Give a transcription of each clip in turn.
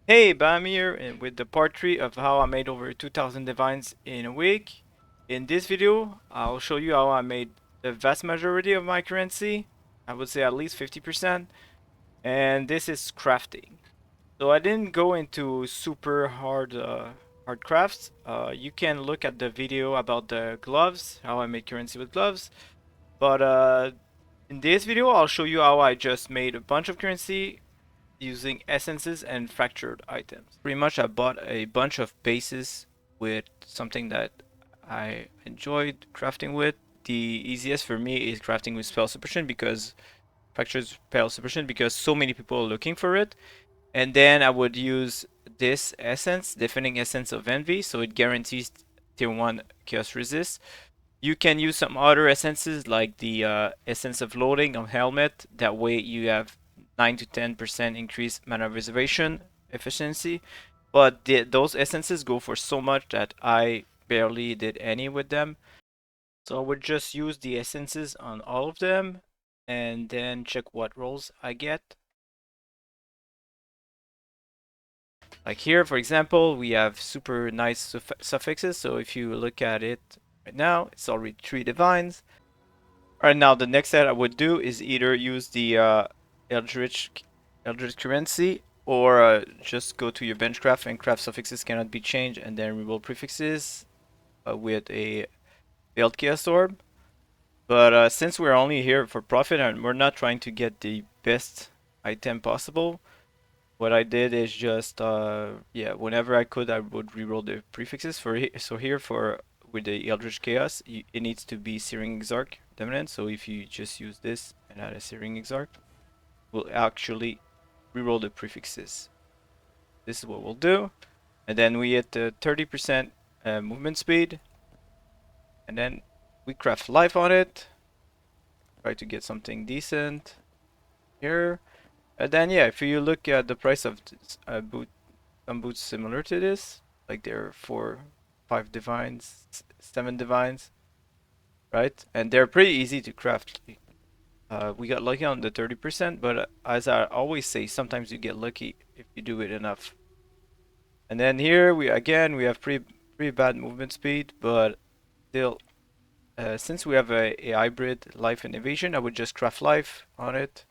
Hey, Bam here, and with the part 3 of how I made over 2000 divines in a week. In this video, I'll show you how I made the vast majority of my currency. I would say at least 50%. And this is crafting. So I didn't go into super hard crafts. You can look at the video about the gloves, how I made currency with gloves. But in this video, I'll show you how I just made a bunch of currency using essences and fractured items. Pretty much I bought a bunch of bases with something that I enjoyed crafting with. The easiest for me is crafting with spell suppression because fractured spell suppression because so many people are looking for it. And then I would use this essence, Deafening Essence of Envy, so it guarantees tier 1 chaos resist. You can use some other essences like the essence of loading on helmet. That way you have 9 to 10% increased mana reservation efficiency. But those essences go for so much that I barely did any with them. So I would just use the essences on all of them and then check what rolls I get. Like here, for example, we have super nice suffixes. So if you look at it right now, it's already 3 divines. Alright, now the next set I would do is either use the Eldritch currency or just go to your benchcraft and craft suffixes cannot be changed and then reroll prefixes with a Veiled Chaos Orb. But since we're only here for profit and we're not trying to get the best item possible, what I did is just yeah, whenever I could, I would reroll the prefixes for so here for with the Eldritch Chaos, it needs to be Searing Exarch dominant. So if you just use this and add a Searing Exarch, we'll actually reroll the prefixes. This is what we'll do, and then we hit the 30% movement speed, and then we craft life on it. Try to get something decent here. And then yeah, if you look at the price of some boots similar to this, like they're 4, 5 divines, 7 divines, right? And they're pretty easy to craft. We got lucky on the 30%, but as I always say, sometimes you get lucky if you do it enough. And then here we have pretty bad movement speed, but still, since we have a hybrid life and evasion, I would just craft life on it.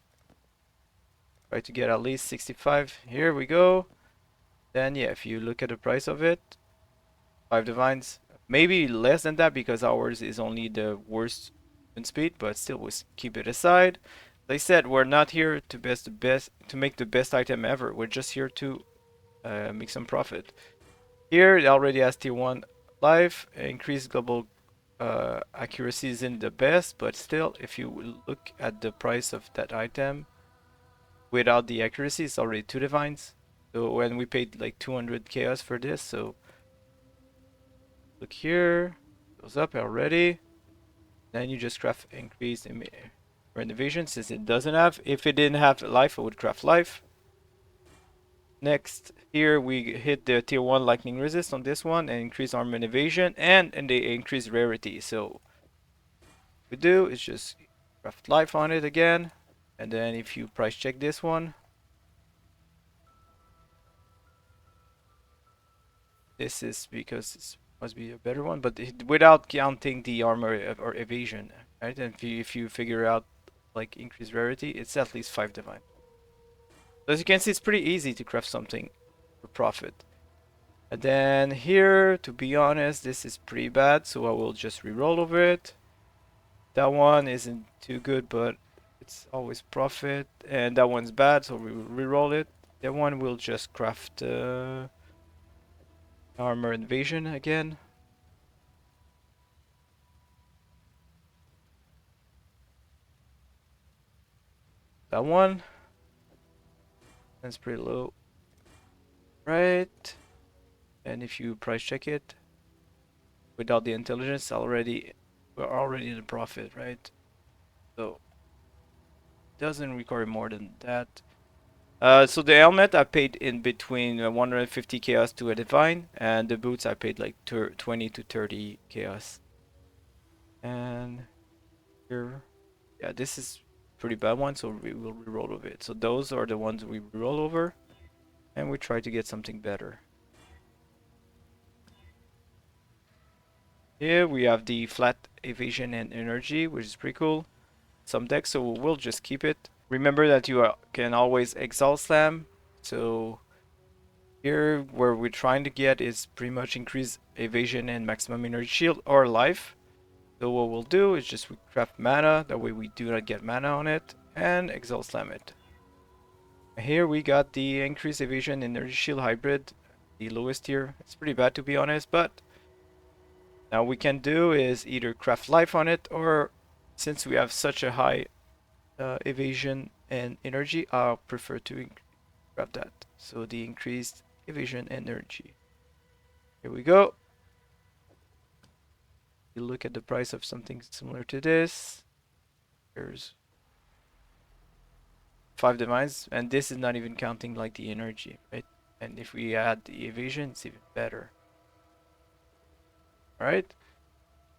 Try to get at least 65. Here we go. Then yeah, if you look at the price of it, 5 divines, maybe less than that because ours is only the worst movement speed, but still we keep it aside. Like I said, we're not here to make the best item ever. We're just here to make some profit. Here it already has tier 1 life, increased global accuracy isn't the best, but still if you look at the price of that item without the accuracy, it's already 2 divines. So when we paid like 200 chaos for this, so look here, goes up already. Then you just craft increase in renovation since it doesn't have. If it didn't have life, I would craft life. Next, here we hit the tier 1 lightning resist on this one and increase armor and evasion and they increase rarity. So what we do is just craft life on it again. And then if you price check this one, this is because it must be a better one, but without counting the armor or evasion, right? And if you figure out like increased rarity, it's at least 5 divine. So as you can see, it's pretty easy to craft something for profit. And then here, to be honest, this is pretty bad, so I will just re-roll over it. That one isn't too good, but it's always profit. And that one's bad, so we will re-roll it. That one will just craft armor invasion again. That one. That's pretty low. Right. And if you price check it, without the intelligence, we're already in the profit, right? So doesn't require more than that. So the helmet I paid in between 150 chaos to a divine, and the boots I paid like 20 to 30 chaos. And here, yeah, this is pretty bad one, so we will reroll over it. So those are the ones we reroll over. and we try to get something better. Here we have the flat evasion and energy, which is pretty cool. Some decks, so we'll just keep it. Remember that you can always Exalt Slam. So here, where we're trying to get is pretty much increase evasion and maximum energy shield or life. So what we'll do is just we craft mana, that way we do not get mana on it, and Exalt Slam it. Here we got the increased evasion energy shield hybrid, the lowest tier. It's pretty bad to be honest, but now we can do is either craft life on it, or since we have such a high evasion and energy, I'll prefer to grab that. So the increased evasion energy. Here we go. You look at the price of something similar to this. There's 5 divines, and this is not even counting like the energy, right? And if we add the evasion, it's even better. Alright?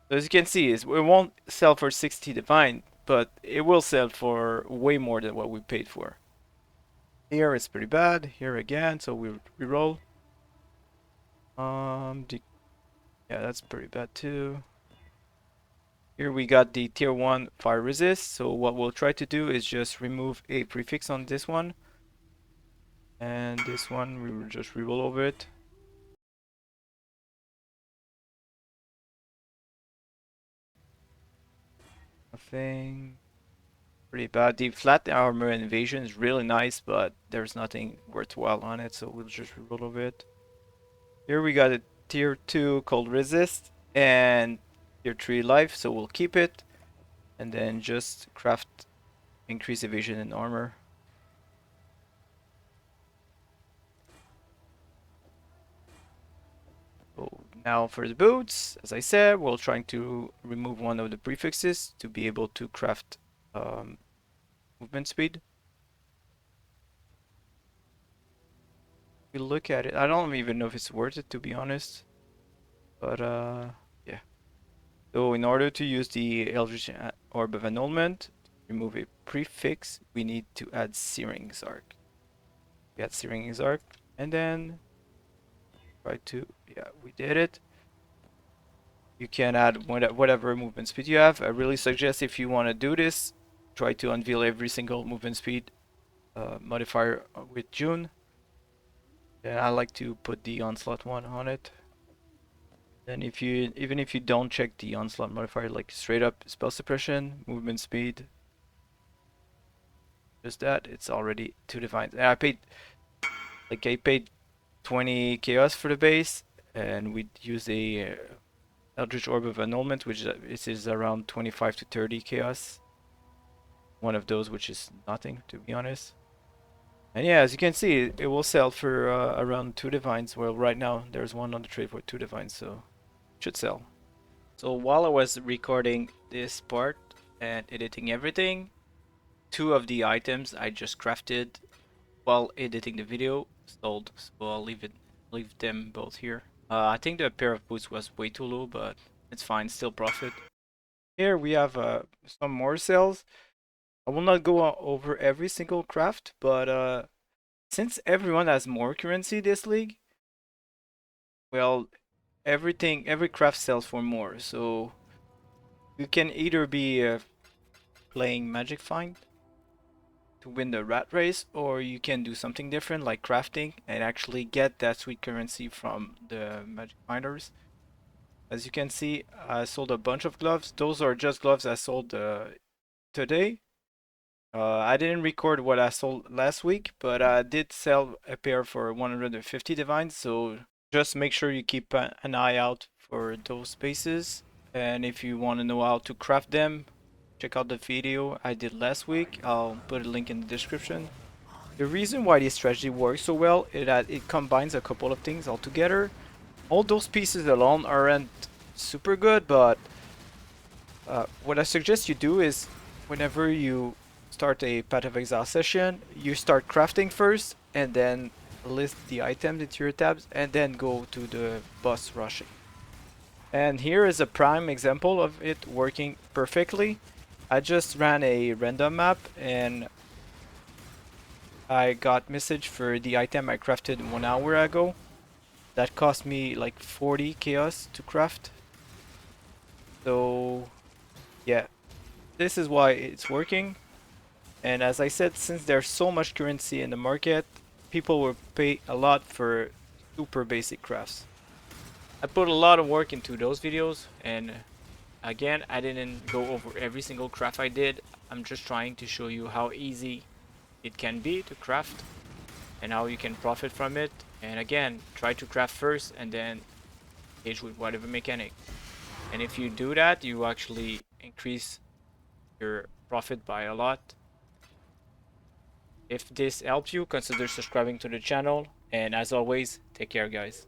So as you can see, it won't sell for 60 divine, but it will sell for way more than what we paid for. Here it's pretty bad. Here again, so we reroll. Yeah, that's pretty bad too. Here we got the tier 1 fire resist. So what we'll try to do is just remove a prefix on this one. And this one, we will just reroll over it. Nothing. Pretty bad. The flat armor and evasion is really nice, but there's nothing worthwhile on it, so we'll just reroll over it. Here we got a tier 2 cold resist and tier 3 life, so we'll keep it. And then just craft increase evasion and armor. So now for the boots, as I said, we're trying to remove one of the prefixes to be able to craft movement speed. We look at it, I don't even know if it's worth it to be honest, but yeah. So in order to use the Eldritch Orb of Annulment, remove a prefix, we need to add Searing Arc. We add Searing Arc, and then try to, yeah, we did it. You can add whatever movement speed you have. I really suggest if you want to do this, try to unveil every single movement speed modifier with June. Yeah, I like to put the Onslaught one on it. Then even if you don't check the Onslaught modifier, like straight up spell suppression, movement speed, just that, it's already 2 divines. And I paid 20 chaos for the base, and we use a Eldritch Orb of Annulment, which is around 25 to 30 chaos. One of those, which is nothing to be honest. And yeah, as you can see, it will sell for around 2 divines. Well, right now there's one on the trade for 2 divines, so it should sell. So while I was recording this part and editing everything, 2 of the items I just crafted while editing the video sold, so I'll leave them both here. I think the pair of boots was way too low, but it's fine, still profit. Here we have some more sales. I will not go over every single craft, but since everyone has more currency this league, well, every craft sells for more. So you can either be playing Magic Find to win the rat race, or you can do something different like crafting and actually get that sweet currency from the Magic Finders. As you can see, I sold a bunch of gloves. Those are just gloves I sold today. I didn't record what I sold last week, but I did sell a pair for 150 divines, so just make sure you keep an eye out for those spaces. And if you want to know how to craft them, check out the video I did last week. I'll put a link in the description. The reason why this strategy works so well is that it combines a couple of things all together. All those pieces alone aren't super good, but what I suggest you do is whenever you start a Path of Exile session, you start crafting first and then list the items into your tabs and then go to the boss rushing. And here is a prime example of it working perfectly. I just ran a random map and I got message for the item I crafted 1 hour ago. That cost me like 40 chaos to craft. So yeah, this is why it's working. And as I said, since there's so much currency in the market, people will pay a lot for super basic crafts. I put a lot of work into those videos, and again, I didn't go over every single craft I did. I'm just trying to show you how easy it can be to craft and how you can profit from it. And again, try to craft first and then engage with whatever mechanic. And if you do that, you actually increase your profit by a lot. If this helped you, consider subscribing to the channel. And as always, take care, guys.